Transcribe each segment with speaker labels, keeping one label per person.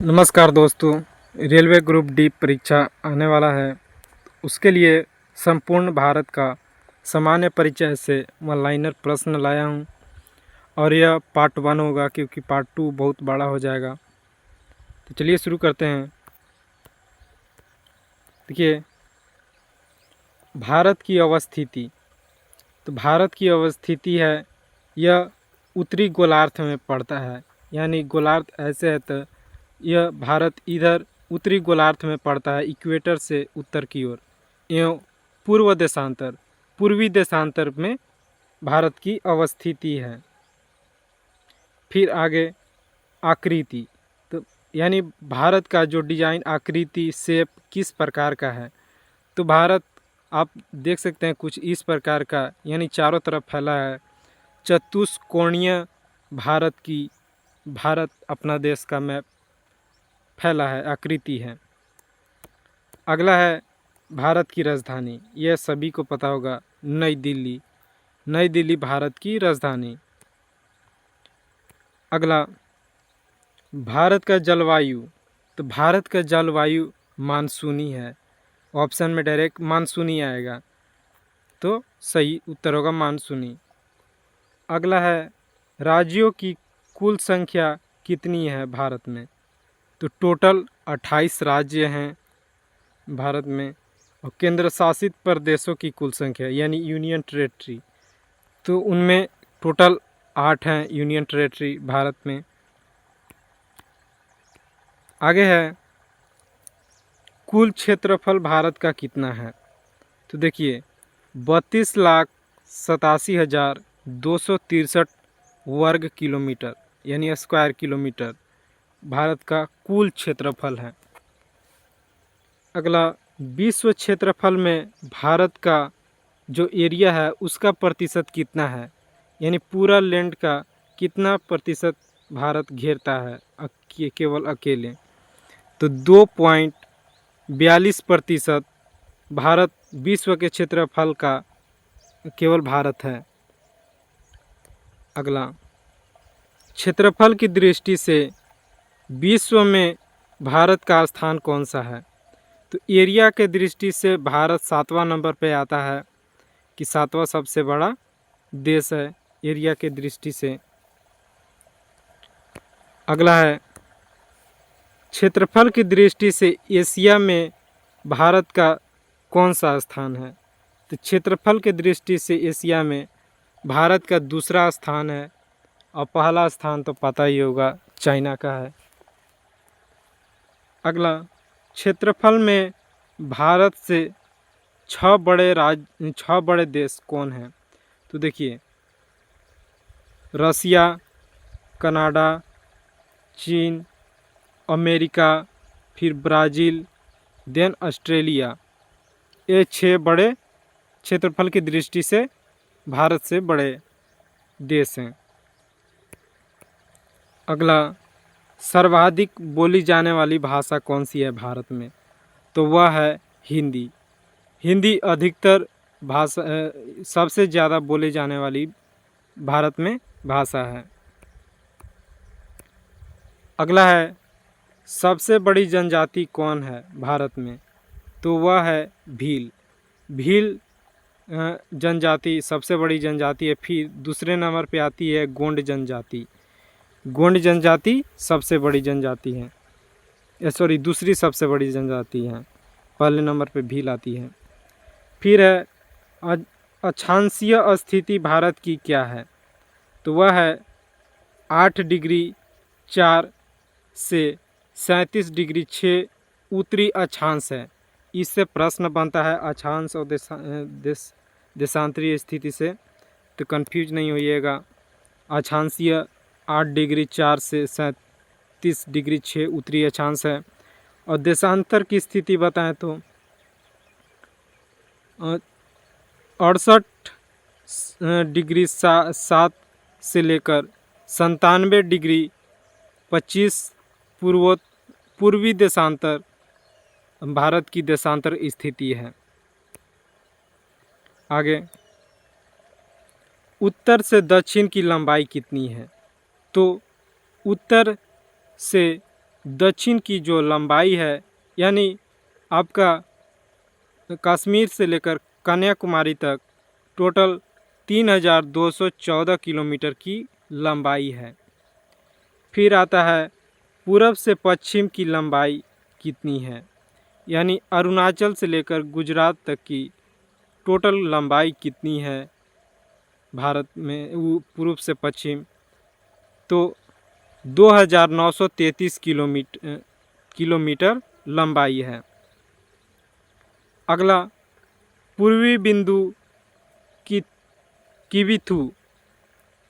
Speaker 1: नमस्कार दोस्तों। Railway group D परीक्षा आने वाला है। उसके लिए संपूर्ण भारत का सामान्य परिचय से वन लाइनर प्रश्न लाया हूँ और यह पार्ट 1 होगा क्योंकि पार्ट 2 बहुत बड़ा हो जाएगा। तो चलिए शुरू करते हैं। देखिए, भारत की अवस्थिति। तो भारत की अवस्थिति है, यह उत्तरी गोलार्ध में पड़ता है। यानी गोलार्ध ऐसे है तो यह भारत इधर उत्तरी गोलार्ध में पड़ता है, इक्वेटर से उत्तर की ओर। एवं पूर्वी देशांतर में भारत की अवस्थिति है। फिर आगे आकृति। तो यानी भारत का जो डिजाइन, आकृति, शेप किस प्रकार का है। तो भारत आप देख सकते हैं कुछ इस प्रकार का, यानी चारों तरफ फैला है। चतुष्कोणीय भारत अपना देश का मैप फैला है, आकृति है। अगला है भारत की राजधानी। यह सभी को पता होगा, नई दिल्ली। नई दिल्ली भारत की राजधानी। अगला भारत का जलवायु। तो भारत का जलवायु मानसूनी है। ऑप्शन में डायरेक्ट मानसूनी आएगा, तो सही उत्तर होगा मानसूनी। अगला है राज्यों की कुल संख्या कितनी है भारत में। तो टोटल 28 राज्य हैं भारत में। और केंद्र शासित प्रदेशों की कुल संख्या यानी यूनियन टेरेटरी, तो उनमें टोटल 8 हैं यूनियन टेरेटरी भारत में। आगे है कुल क्षेत्रफल भारत का कितना है। तो देखिए 32,87,263 वर्ग किलोमीटर यानी स्क्वायर किलोमीटर भारत का कुल क्षेत्रफल है। अगला विश्व क्षेत्रफल में भारत का जो एरिया है उसका प्रतिशत कितना है, यानी पूरा लैंड का कितना प्रतिशत भारत घेरता है केवल अकेले। तो 2.42% भारत विश्व के क्षेत्रफल का केवल भारत है। अगला क्षेत्रफल की दृष्टि से विश्व में भारत का स्थान कौन सा है। तो एरिया के दृष्टि से भारत 7वां नंबर पे आता है कि 7वां सबसे बड़ा देश है एरिया के दृष्टि से। अगला है क्षेत्रफल की दृष्टि से एशिया में भारत का कौन सा स्थान है। तो क्षेत्रफल की दृष्टि से एशिया में भारत का दूसरा स्थान है और पहला स्थान तो पता ही होगा, चाइना का है। अगला क्षेत्रफल में भारत से 6 बड़े देश कौन हैं। तो देखिए रसिया, कनाडा, चीन, अमेरिका, फिर ब्राज़ील, देन ऑस्ट्रेलिया। ये 6 बड़े क्षेत्रफल की दृष्टि से भारत से बड़े देश हैं। अगला सर्वाधिक बोली जाने वाली भाषा कौन सी है भारत में। तो वह है हिंदी। हिंदी अधिकतर भाषा सबसे ज़्यादा बोले जाने वाली भारत में भाषा है। अगला है सबसे बड़ी जनजाति कौन है भारत में। तो वह है भील। भील जनजाति सबसे बड़ी जनजाति है। फिर दूसरे नंबर पे आती है गोंड जनजाति। गोंड जनजाति सबसे बड़ी जनजाति है, दूसरी सबसे बड़ी जनजाति है। पहले नंबर पे भील आती है। फिर है अक्षांशीय स्थिति भारत की क्या है। तो वह है 8 डिग्री 4 से 37 डिग्री 6 उत्तरी अक्षांश है। इससे प्रश्न बनता है अक्षांश और देशांतरीय स्थिति से, तो कंफ्यूज नहीं होइएगा। अक्षांशीय 8 डिग्री 4 से 37 डिग्री 6 उत्तरी अक्षांश है। और देशांतर की स्थिति बताएं तो 68 डिग्री 7 से लेकर 97 डिग्री 25 पूर्वी देशांतर भारत की देशांतर स्थिति है। आगे उत्तर से दक्षिण की लंबाई कितनी है। तो उत्तर से दक्षिण की जो लंबाई है, यानी आपका कश्मीर से लेकर कन्याकुमारी तक टोटल 3214 किलोमीटर की लंबाई है। फिर आता है पूरब से पश्चिम की लंबाई कितनी है, यानी अरुणाचल से लेकर गुजरात तक की टोटल लंबाई कितनी है भारत में, वो पूर्व से पश्चिम, तो 2933 किलोमीटर लंबाई है। अगला पूर्वी बिंदु की किविथु,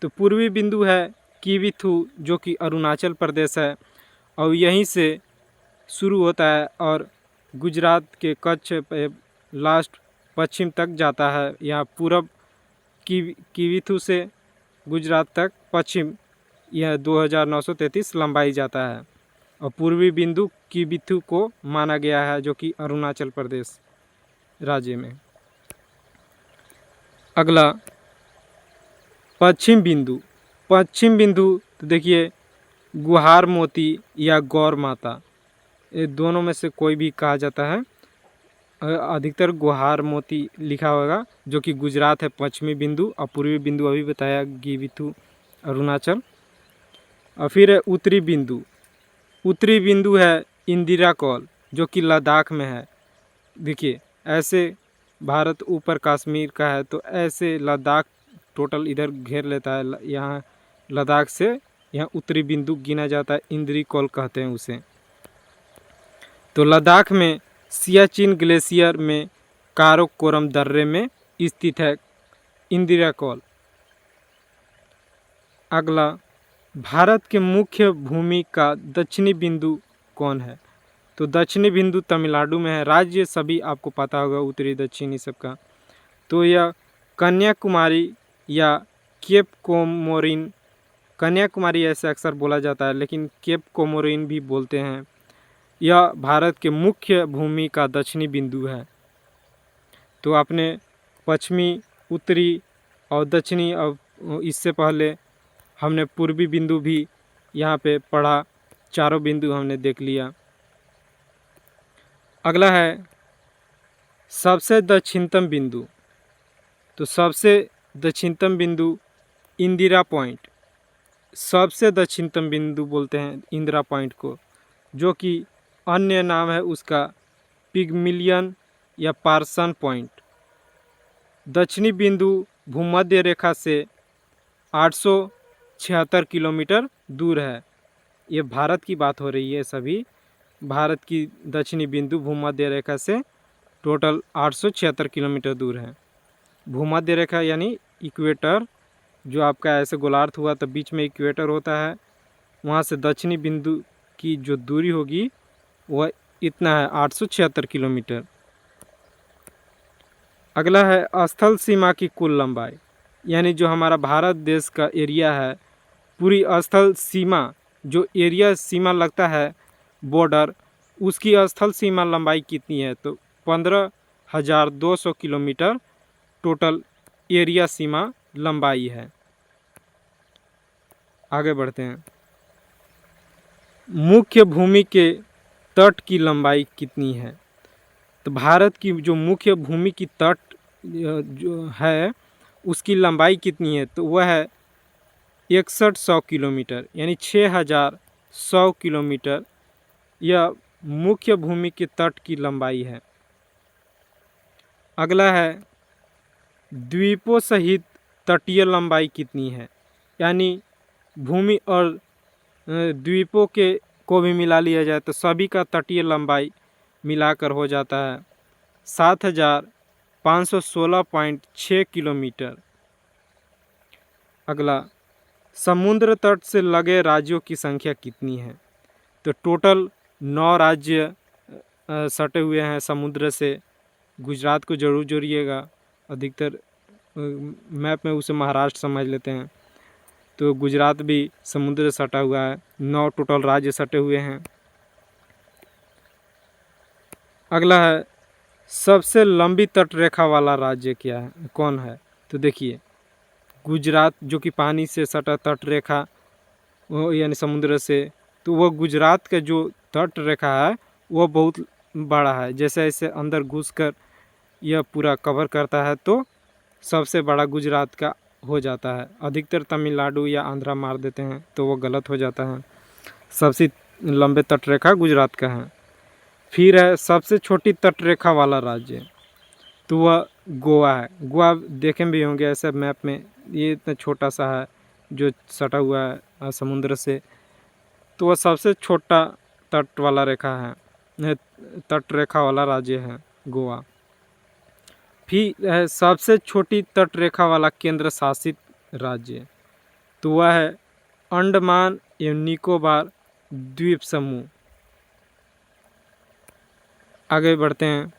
Speaker 1: तो पूर्वी बिंदु है किविथु जो कि अरुणाचल प्रदेश है और यहीं से शुरू होता है और गुजरात के कच्छ पे लास्ट पश्चिम तक जाता है। यहाँ पूरब किविथु से गुजरात तक पश्चिम यह 2933 लंबाई जाता है और पूर्वी बिंदु किविथु को माना गया है जो कि अरुणाचल प्रदेश राज्य में। अगला पश्चिम बिंदु, पश्चिम बिंदु तो देखिए गुहार मोती या गौर माता, ये दोनों में से कोई भी कहा जाता है। अधिकतर गुहार मोती लिखा होगा जो कि गुजरात है पश्चिमी बिंदु, और पूर्वी बिंदु अभी बताया गिविथु अरुणाचल। और फिर है उत्तरी बिंदु, उत्तरी बिंदु है इंदिरा कौल जो कि लद्दाख में है। देखिए ऐसे भारत ऊपर कश्मीर का है तो ऐसे लद्दाख टोटल इधर घेर लेता है। यहाँ लद्दाख से यहाँ उत्तरी बिंदु गिना जाता है, इंदिरा कौल कहते हैं उसे। तो लद्दाख में सियाचिन ग्लेशियर में काराकोरम दर्रे में स्थित है इंदिरा कौल। अगला भारत के मुख्य भूमि का दक्षिणी बिंदु कौन है, तो दक्षिणी बिंदु तमिलनाडु में है। राज्य सभी आपको पता होगा उत्तरी दक्षिणी सबका, तो यह कन्याकुमारी या केप कोमोरिन, कन्याकुमारी ऐसे अक्सर बोला जाता है लेकिन केप कोमोरिन भी बोलते हैं। यह भारत के मुख्य भूमि का दक्षिणी बिंदु है। तो आपने पश्चिमी, उत्तरी और दक्षिणी, और इससे पहले हमने पूर्वी बिंदु भी यहाँ पे पढ़ा, चारों बिंदु हमने देख लिया। अगला है सबसे दक्षिणतम बिंदु, तो सबसे दक्षिणतम बिंदु इंदिरा पॉइंट, सबसे दक्षिणतम बिंदु बोलते हैं इंदिरा पॉइंट को, जो कि अन्य नाम है उसका पिगमिलियन या पार्सन पॉइंट। दक्षिणी बिंदु भूमध्य रेखा से 876 किलोमीटर दूर है। ये भारत की बात हो रही है, सभी भारत की दक्षिणी बिंदु भूमध्य रेखा से टोटल 876 किलोमीटर दूर है। भूमध्य रेखा यानी इक्वेटर, जो आपका ऐसे गोलार्ध हुआ तो बीच में इक्वेटर होता है, वहाँ से दक्षिणी बिंदु की जो दूरी होगी वह इतना है 876 किलोमीटर। अगला है स्थल सीमा की कुल लंबाई, यानी जो हमारा भारत देश का एरिया है, पूरी स्थल सीमा जो एरिया सीमा लगता है बॉर्डर, उसकी स्थल सीमा लंबाई कितनी है, तो 15,200 किलोमीटर टोटल एरिया सीमा लंबाई है। आगे बढ़ते हैं, मुख्य भूमि के तट की लंबाई कितनी है, तो भारत की जो मुख्य भूमि की तट जो है उसकी लंबाई कितनी है, तो वह है 6100 किलोमीटर, यानी 6100 किलोमीटर यह मुख्य भूमि के तट की लंबाई है। अगला है द्वीपों सहित तटीय लंबाई कितनी है, यानी भूमि और द्वीपों के को भी मिला लिया जाए तो सभी का तटीय लंबाई मिलाकर हो जाता है 7516.6 किलोमीटर। अगला समुद्र तट से लगे राज्यों की संख्या कितनी है, तो टोटल 9 राज्य सटे हुए हैं समुद्र से। गुजरात को जरूर जोड़िएगा, अधिकतर मैप में उसे महाराष्ट्र समझ लेते हैं, तो गुजरात भी समुद्र सटा हुआ है। 9 टोटल राज्य सटे हुए हैं। अगला है सबसे लंबी तट रेखा वाला राज्य क्या है, कौन है, तो देखिए गुजरात जो कि पानी से सटा तट रेखा यानी समुद्र से तो वह गुजरात का जो तट रेखा है वह बहुत बड़ा है। जैसे जैसे अंदर घुसकर यह पूरा कवर करता है तो सबसे बड़ा गुजरात का हो जाता है। अधिकतर तमिलनाडु या आंध्रा मार देते हैं तो वो गलत हो जाता है। सबसे लंबे तटरेखा गुजरात का है। फिर है सबसे छोटी तटरेखा वाला राज्य, तो वह गोवा है। गोवा देखे भी होंगे ऐसे मैप में, ये इतना छोटा सा है जो सटा हुआ है समुद्र से, तो वह सबसे छोटा तट वाला रेखा है, तट रेखा वाला राज्य है गोवा। फिर है सबसे छोटी तट रेखा वाला केंद्र शासित राज्य, तो वह है अंडमान एवं निकोबार द्वीप समूह। आगे बढ़ते हैं।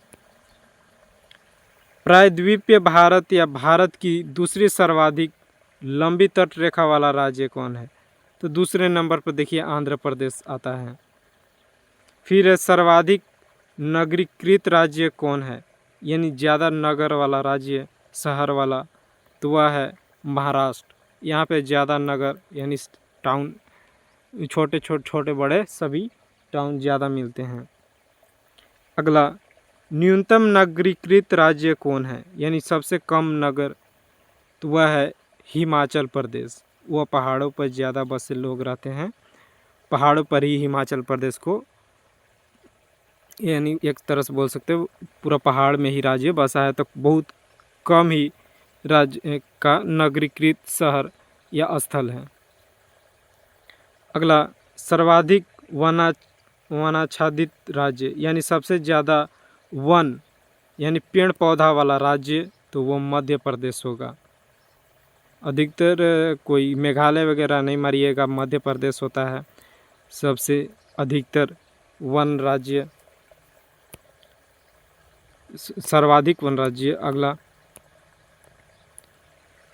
Speaker 1: प्रायद्वीपीय भारत या भारत की दूसरी सर्वाधिक लंबी तट रेखा वाला राज्य कौन है? तो दूसरे नंबर पर देखिए आंध्र प्रदेश आता है। फिर है सर्वाधिक नगरीकृत राज्य कौन है, यानी ज़्यादा नगर वाला राज्य, शहर वाला, तो वह है महाराष्ट्र। यहाँ पे ज़्यादा नगर यानी टाउन, छोटे बड़े सभी टाउन ज़्यादा मिलते हैं। अगला, न्यूनतम नगरीकृत राज्य कौन है, यानी सबसे कम नगर, तो वह है हिमाचल प्रदेश। वह पहाड़ों पर ज़्यादा बसे लोग रहते हैं, पहाड़ों पर ही हिमाचल प्रदेश को, यानी एक तरह से बोल सकते हो पूरा पहाड़ में ही राज्य बसा है, तो बहुत कम ही राज्य का नगरीकृत शहर या स्थल है। अगला, सर्वाधिक वनाच्छादित राज्य, यानी सबसे ज़्यादा वन यानी पेड़ पौधा वाला राज्य, तो वो मध्य प्रदेश होगा। अधिकतर कोई मेघालय वगैरह नहीं मारिएगा, मध्य प्रदेश होता है सबसे अधिकतर वन राज्य, सर्वाधिक वन राज्य। अगला,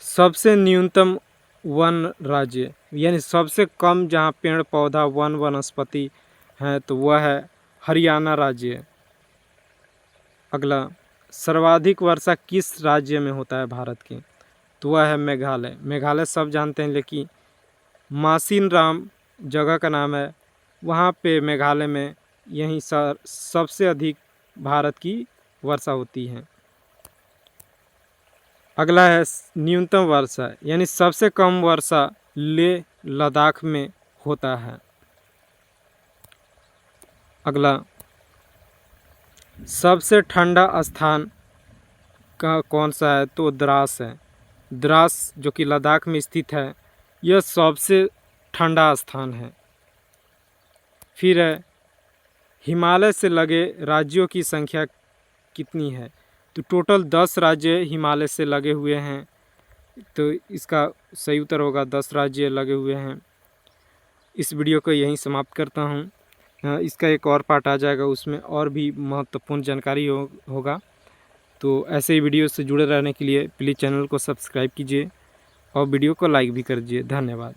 Speaker 1: सबसे न्यूनतम वन राज्य, यानी सबसे कम जहाँ पेड़ पौधा वन वनस्पति हैं, तो वह है हरियाणा राज्य। अगला, सर्वाधिक वर्षा किस राज्य में होता है भारत के, तो वह है मेघालय। मेघालय सब जानते हैं, लेकिन मासिन राम जगह का नाम है, वहाँ पे मेघालय में यहीं सबसे अधिक भारत की वर्षा होती है। अगला है न्यूनतम वर्षा, यानी सबसे कम वर्षा लेह लद्दाख में होता है। अगला, सबसे ठंडा स्थान का कौन सा है, तो द्रास है। द्रास जो कि लद्दाख में स्थित है, यह सबसे ठंडा स्थान है। फिर है हिमालय से लगे राज्यों की संख्या कितनी है, तो टोटल 10 राज्य हिमालय से लगे हुए हैं, तो इसका सही उत्तर होगा 10 राज्य लगे हुए हैं। इस वीडियो को यहीं समाप्त करता हूँ। इसका एक और पार्ट आ जाएगा, उसमें और भी महत्वपूर्ण जानकारी होगा। तो ऐसे ही वीडियो से जुड़े रहने के लिए प्लीज़ चैनल को सब्सक्राइब कीजिए और वीडियो को लाइक भी कर दीजिए। धन्यवाद।